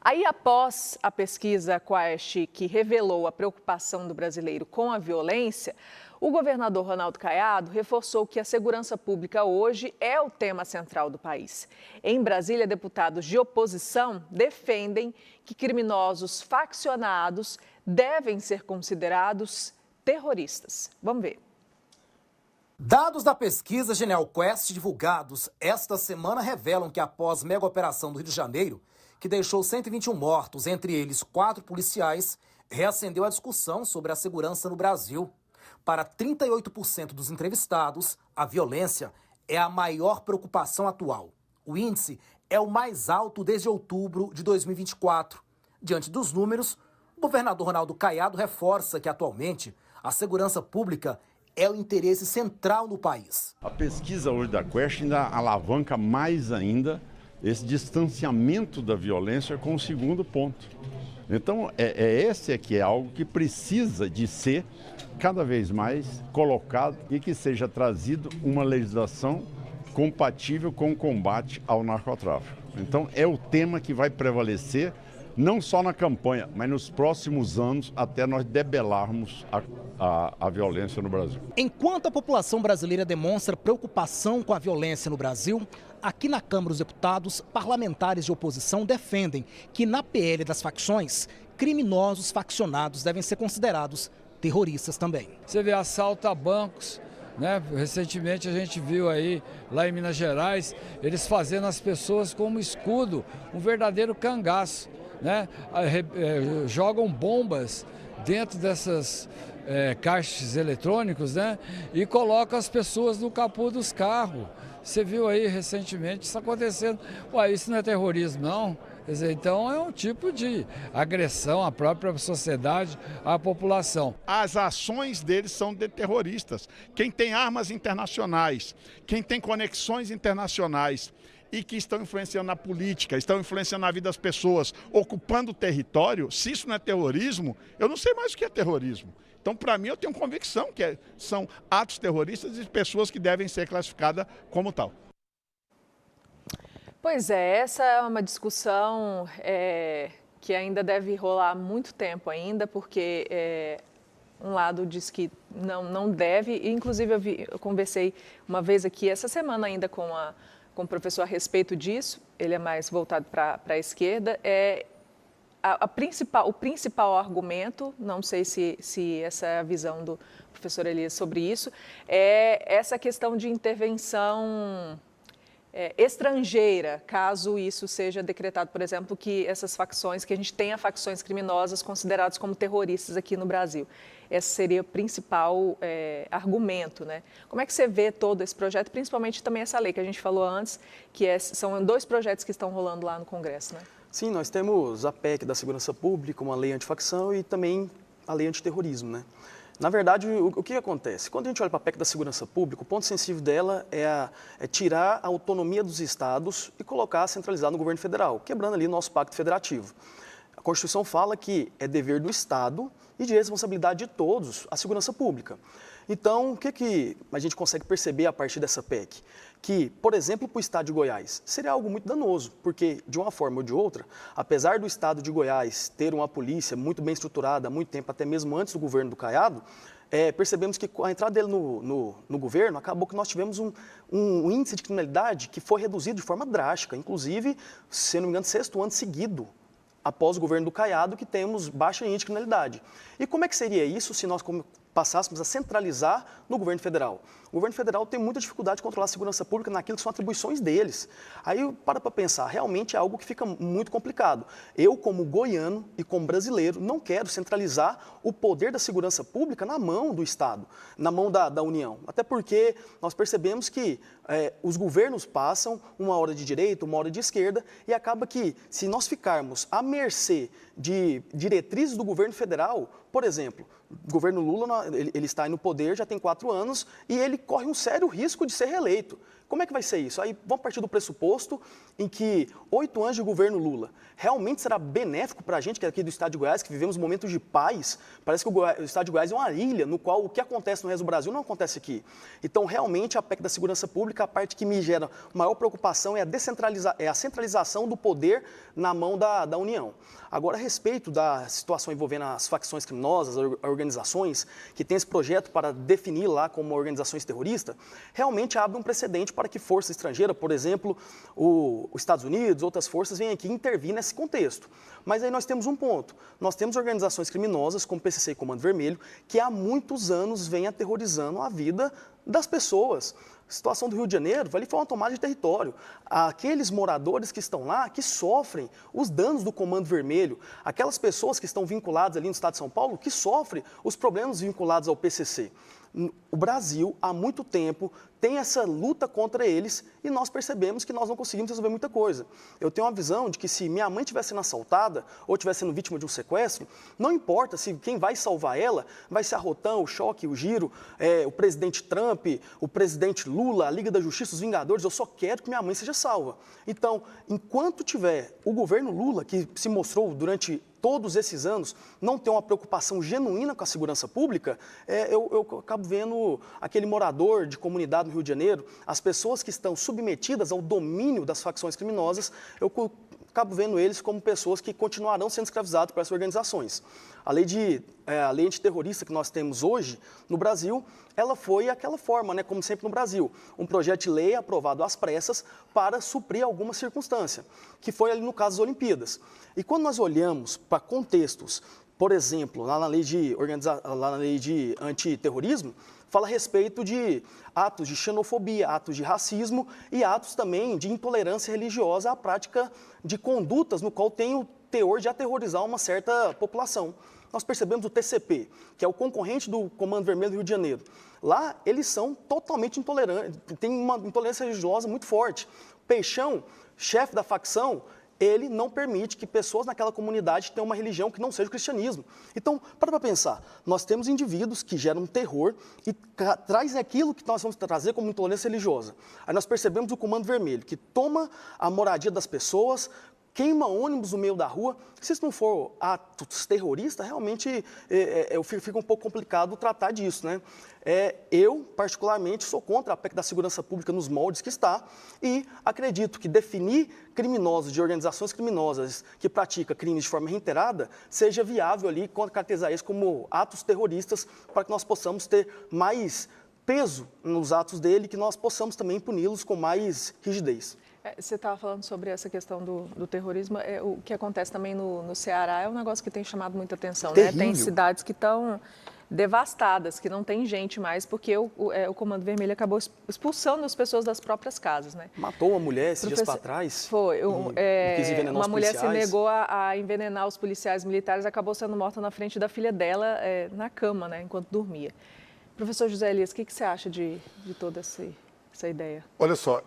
Aí, após a pesquisa Quaest, que revelou a preocupação do brasileiro com a violência, o governador Ronaldo Caiado reforçou que a segurança pública hoje é o tema central do país. Em Brasília, deputados de oposição defendem que criminosos faccionados devem ser considerados terroristas. Vamos ver. Dados da pesquisa Genial Quest divulgados esta semana revelam que após mega operação do Rio de Janeiro, que deixou 121 mortos, entre eles 4 policiais, reacendeu a discussão sobre a segurança no Brasil. Para 38% dos entrevistados, a violência é a maior preocupação atual. O índice é o mais alto desde outubro de 2024. Diante dos números, o governador Ronaldo Caiado reforça que atualmente a segurança pública é o interesse central no país. A pesquisa hoje da Quest ainda alavanca mais ainda esse distanciamento da violência com o segundo ponto. Então, esse aqui é algo que precisa de ser cada vez mais colocado e que seja trazido uma legislação compatível com o combate ao narcotráfico. Então, é o tema que vai prevalecer não só na campanha, mas nos próximos anos, até nós debelarmos a violência no Brasil. Enquanto a população brasileira demonstra preocupação com a violência no Brasil, aqui na Câmara dos Deputados, parlamentares de oposição defendem que na PL das facções, criminosos faccionados devem ser considerados terroristas também. Você vê assalto a bancos, né? Recentemente a gente viu aí, lá em Minas Gerais, eles fazendo as pessoas como escudo, um verdadeiro cangaço, né? Jogam bombas dentro dessas caixas eletrônicos, né? E colocam as pessoas no capô dos carros. Você viu aí recentemente isso acontecendo. Ué, isso não é terrorismo, não? Quer dizer, então é um tipo de agressão à própria sociedade, à população. As ações deles são de terroristas. Quem tem armas internacionais, quem tem conexões internacionais e que estão influenciando na política, estão influenciando na vida das pessoas, ocupando o território, se isso não é terrorismo, eu não sei mais o que é terrorismo. Então, para mim, eu tenho convicção que são atos terroristas de pessoas que devem ser classificadas como tal. Pois é, essa é uma discussão que ainda deve rolar há muito tempo ainda, porque um lado diz que não deve, e inclusive eu conversei uma vez aqui essa semana ainda com o professor a respeito disso, ele é mais voltado para a esquerda, o principal argumento, não sei se essa é a visão do professor Elias sobre isso, é essa questão de intervenção estrangeira, caso isso seja decretado, por exemplo, que essas facções, que a gente tenha facções criminosas consideradas como terroristas aqui no Brasil. Esse seria o principal argumento, né? Como é que você vê todo esse projeto, principalmente também essa lei que a gente falou antes, que são 2 projetos que estão rolando lá no Congresso, né? Sim, nós temos a PEC da Segurança Pública, uma lei antifacção e também a lei antiterrorismo, né? Na verdade, o que acontece? Quando a gente olha para a PEC da Segurança Pública, o ponto sensível dela é tirar a autonomia dos estados e colocar centralizado no governo federal, quebrando ali o nosso pacto federativo. A Constituição fala que é dever do Estado e de responsabilidade de todos a segurança pública. Então, o que a gente consegue perceber a partir dessa PEC? Que, por exemplo, para o estado de Goiás, seria algo muito danoso, porque, de uma forma ou de outra, apesar do estado de Goiás ter uma polícia muito bem estruturada há muito tempo, até mesmo antes do governo do Caiado, percebemos que com a entrada dele no governo, acabou que nós tivemos um índice de criminalidade que foi reduzido de forma drástica, inclusive, se não me engano, 6º ano seguido, após o governo do Caiado, que temos baixa índice de criminalidade. E como é que seria isso se nós passássemos a centralizar no governo federal? O governo federal tem muita dificuldade de controlar a segurança pública naquilo que são atribuições deles. Aí, para pensar, realmente é algo que fica muito complicado. Eu, como goiano e como brasileiro, não quero centralizar o poder da segurança pública na mão do Estado, na mão da União. Até porque nós percebemos que os governos passam uma hora de direita, uma hora de esquerda, e acaba que, se nós ficarmos à mercê de diretrizes do governo federal, por exemplo, o governo Lula ele está aí no poder já tem 4 anos e ele corre um sério risco de ser reeleito. Como é que vai ser isso? Aí vamos partir do pressuposto em que 8 anos de governo Lula realmente será benéfico para a gente, que é aqui do estado de Goiás, que vivemos momentos de paz. Parece que o estado de Goiás é uma ilha no qual o que acontece no resto do Brasil não acontece aqui. Então, realmente, a PEC da segurança pública, a parte que me gera maior preocupação é a centralização do poder na mão da União. Agora, a respeito da situação envolvendo as facções criminosas, as organizações que têm esse projeto para definir lá como organizações terroristas, realmente abre um precedente para que força estrangeira, por exemplo, os Estados Unidos, outras forças, venham aqui intervir nesse contexto. Mas aí nós temos um ponto. Nós temos organizações criminosas, como PCC e Comando Vermelho, que há muitos anos vêm aterrorizando a vida das pessoas. A situação do Rio de Janeiro, ali foi uma tomada de território. Aqueles moradores que estão lá, que sofrem os danos do Comando Vermelho, aquelas pessoas que estão vinculadas ali no estado de São Paulo, que sofrem os problemas vinculados ao PCC. O Brasil, há muito tempo, tem essa luta contra eles e nós percebemos que nós não conseguimos resolver muita coisa. Eu tenho uma visão de que se minha mãe estivesse sendo assaltada ou estivesse sendo vítima de um sequestro, não importa se quem vai salvar ela vai ser a Rotan, o Choque, o Giro, o presidente Trump, o presidente Lula, a Liga da Justiça, os Vingadores, eu só quero que minha mãe seja salva. Então, enquanto tiver o governo Lula, que se mostrou durante todos esses anos não ter uma preocupação genuína com a segurança pública, eu acabo vendo aquele morador de comunidade no Rio de Janeiro, as pessoas que estão submetidas ao domínio das facções criminosas, eu acabo vendo eles como pessoas que continuarão sendo escravizadas por essas organizações. A lei antiterrorista que nós temos hoje no Brasil, ela foi aquela forma, né, como sempre no Brasil, um projeto de lei aprovado às pressas para suprir alguma circunstância, que foi ali no caso das Olimpíadas. E quando nós olhamos para contextos, por exemplo, lá na lei de antiterrorismo, fala a respeito de atos de xenofobia, atos de racismo e atos também de intolerância religiosa à prática de condutas no qual tem o teor de aterrorizar uma certa população. Nós percebemos o TCP, que é o concorrente do Comando Vermelho do Rio de Janeiro. Lá, eles são totalmente intolerantes, tem uma intolerância religiosa muito forte. Peixão, chefe da facção, ele não permite que pessoas naquela comunidade tenham uma religião que não seja o cristianismo. Então, para pensar, nós temos indivíduos que geram terror e trazem aquilo que nós vamos trazer como intolerância religiosa. Aí nós percebemos o Comando Vermelho, que toma a moradia das pessoas, queima ônibus no meio da rua. Se isso não for atos terroristas, realmente fica um pouco complicado tratar disso, né? Eu, particularmente, sou contra a PEC da segurança pública nos moldes que está e acredito que definir criminosos de organizações criminosas que praticam crimes de forma reiterada seja viável ali, caracterizar isso como atos terroristas para que nós possamos ter mais peso nos atos dele e que nós possamos também puni-los com mais rigidez. Você estava falando sobre essa questão do terrorismo. O que acontece também no Ceará é um negócio que tem chamado muita atenção, né? Tem cidades que estão devastadas, que não tem gente mais, porque o Comando Vermelho acabou expulsando as pessoas das próprias casas, né? Matou uma mulher esses dias para trás. Foi. Uma mulher se negou a envenenar os policiais militares, acabou sendo morta na frente da filha dela, na cama, né, enquanto dormia. Professor José Elias, o que você acha de toda essa ideia? Olha só,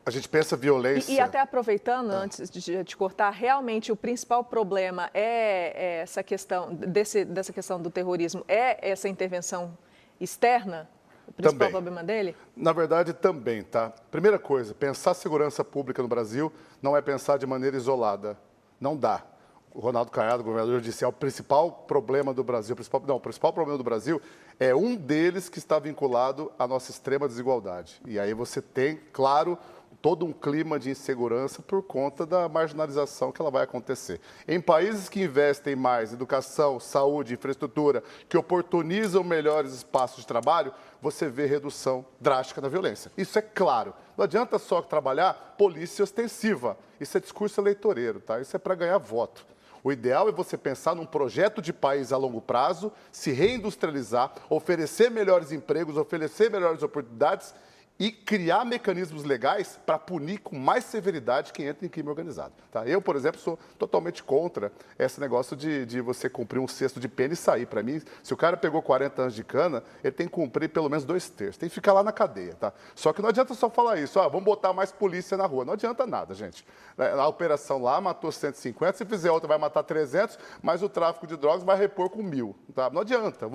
a gente pensa violência... E até aproveitando, antes de te cortar, realmente o principal problema é essa questão, dessa questão do terrorismo, é essa intervenção externa? O principal problema dele? Na verdade, também, tá? Primeira coisa, pensar segurança pública no Brasil não é pensar de maneira isolada. Não dá. O Ronaldo Caiado, o governador, disse que o principal problema do Brasil, o principal problema do Brasil é um deles que está vinculado à nossa extrema desigualdade. E aí você tem, claro, todo um clima de insegurança por conta da marginalização que ela vai acontecer. Em países que investem mais em educação, saúde, infraestrutura, que oportunizam melhores espaços de trabalho, você vê redução drástica da violência. Isso é claro. Não adianta só trabalhar polícia ostensiva. Isso é discurso eleitoreiro, tá? Isso é para ganhar voto. O ideal é você pensar num projeto de país a longo prazo, se reindustrializar, oferecer melhores empregos, oferecer melhores oportunidades e criar mecanismos legais para punir com mais severidade quem entra em crime organizado. Tá? Eu, por exemplo, sou totalmente contra esse negócio de você cumprir um cesto de pena e sair. Para mim, se o cara pegou 40 anos de cana, ele tem que cumprir pelo menos 2/3. Tem que ficar lá na cadeia. Tá? Só que não adianta só falar isso. Vamos botar mais polícia na rua. Não adianta nada, gente. A operação lá matou 150, se fizer outra vai matar 300, mas o tráfico de drogas vai repor com 1.000. Tá? Não adianta.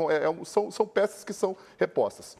São peças que são repostas.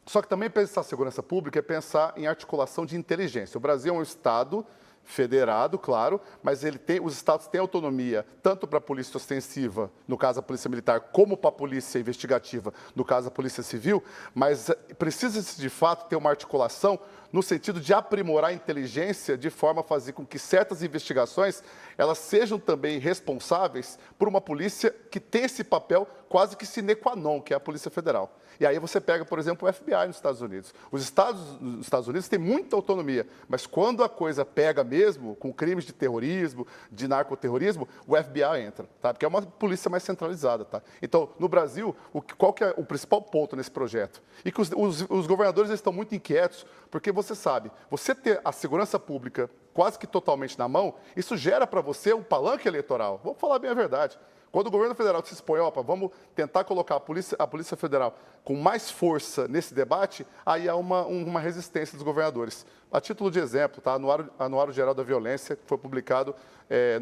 Só que também pensar segurança pública é pensar em articulação de inteligência. O Brasil é um Estado federado, claro, mas os estados têm autonomia tanto para a polícia ostensiva, no caso a polícia militar, como para a polícia investigativa, no caso a polícia civil, mas precisa-se de fato ter uma articulação no sentido de aprimorar a inteligência de forma a fazer com que certas investigações elas sejam também responsáveis por uma polícia que tem esse papel quase que sine qua non, que é a Polícia Federal. E aí você pega, por exemplo, o FBI nos Estados Unidos. Os Estados Unidos têm muita autonomia, mas quando a coisa pega mesmo, com crimes de terrorismo, de narcoterrorismo, o FBI entra, tá? Porque é uma polícia mais centralizada. Tá? Então, no Brasil, qual que é o principal ponto nesse projeto? E que os governadores estão muito inquietos, porque você sabe, você ter a segurança pública quase que totalmente na mão, isso gera para você um palanque eleitoral. Vamos falar bem a verdade. Quando o governo federal se expõe, opa, vamos tentar colocar a Polícia Federal com mais força nesse debate, aí há uma resistência dos governadores. A título de exemplo, tá? Anuário Geral da Violência, que foi publicado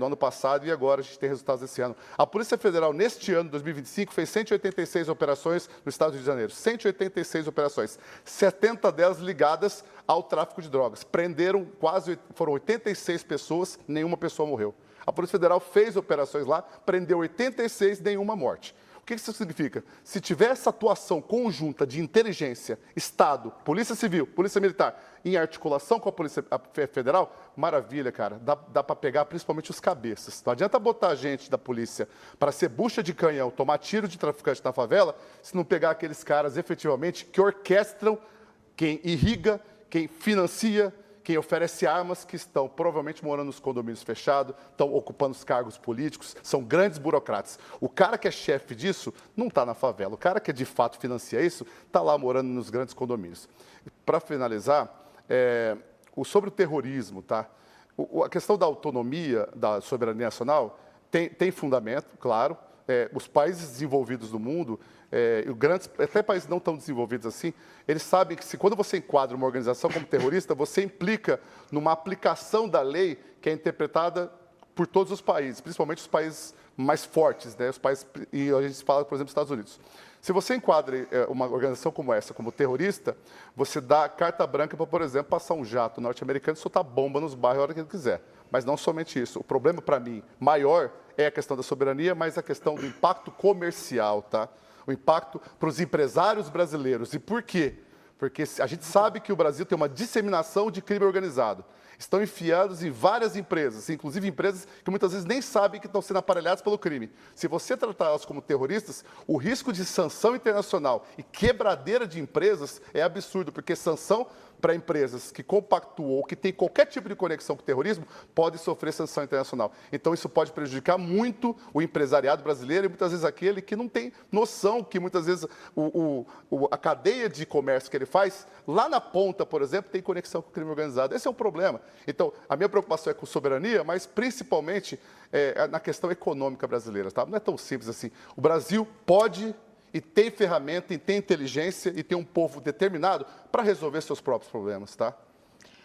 no ano passado e agora a gente tem resultados desse ano. A Polícia Federal, neste ano, 2025, fez 186 operações no estado do Rio de Janeiro. 186 operações, 70 delas ligadas ao tráfico de drogas. Prenderam foram 86 pessoas, nenhuma pessoa morreu. A Polícia Federal fez operações lá, prendeu 86, nenhuma morte. O que isso significa? Se tiver essa atuação conjunta de inteligência, Estado, Polícia Civil, Polícia Militar, em articulação com a Polícia Federal, maravilha, cara. Dá para pegar principalmente os cabeças. Não adianta botar a gente da polícia para ser bucha de canhão, tomar tiro de traficante na favela, se não pegar aqueles caras efetivamente que orquestram, quem irriga, quem financia, quem oferece armas, que estão provavelmente morando nos condomínios fechados, estão ocupando os cargos políticos, são grandes burocratas. O cara que é chefe disso não está na favela. O cara que de fato financia isso está lá morando nos grandes condomínios. Para finalizar, sobre o terrorismo, tá? A questão da autonomia, da soberania nacional, tem fundamento, claro. Os países desenvolvidos do mundo, até países não tão desenvolvidos assim, eles sabem que quando você enquadra uma organização como terrorista, você implica numa aplicação da lei que é interpretada por todos os países, principalmente os países mais fortes, né? E a gente fala, por exemplo, dos Estados Unidos. Se você enquadra uma organização como essa como terrorista, você dá carta branca para, por exemplo, passar um jato norte-americano e soltar bomba nos bairros a hora que ele quiser. Mas não somente isso. O problema, para mim, maior é a questão da soberania, mas a questão do impacto comercial, tá? O impacto para os empresários brasileiros. E por quê? Porque a gente sabe que o Brasil tem uma disseminação de crime organizado. Estão enfiados em várias empresas, inclusive empresas que muitas vezes nem sabem que estão sendo aparelhadas pelo crime. Se você tratar elas como terroristas, o risco de sanção internacional e quebradeira de empresas é absurdo, porque sanção para empresas que compactuam ou que têm qualquer tipo de conexão com o terrorismo pode sofrer sanção internacional. Então, isso pode prejudicar muito o empresariado brasileiro e muitas vezes aquele que não tem noção que muitas vezes a cadeia de comércio que ele faz, lá na ponta, por exemplo, tem conexão com o crime organizado. Esse é um problema. Então, a minha preocupação é com soberania, mas principalmente na questão econômica brasileira. Tá? Não é tão simples assim. O Brasil pode e tem ferramenta, e tem inteligência, e tem um povo determinado para resolver seus próprios problemas, tá?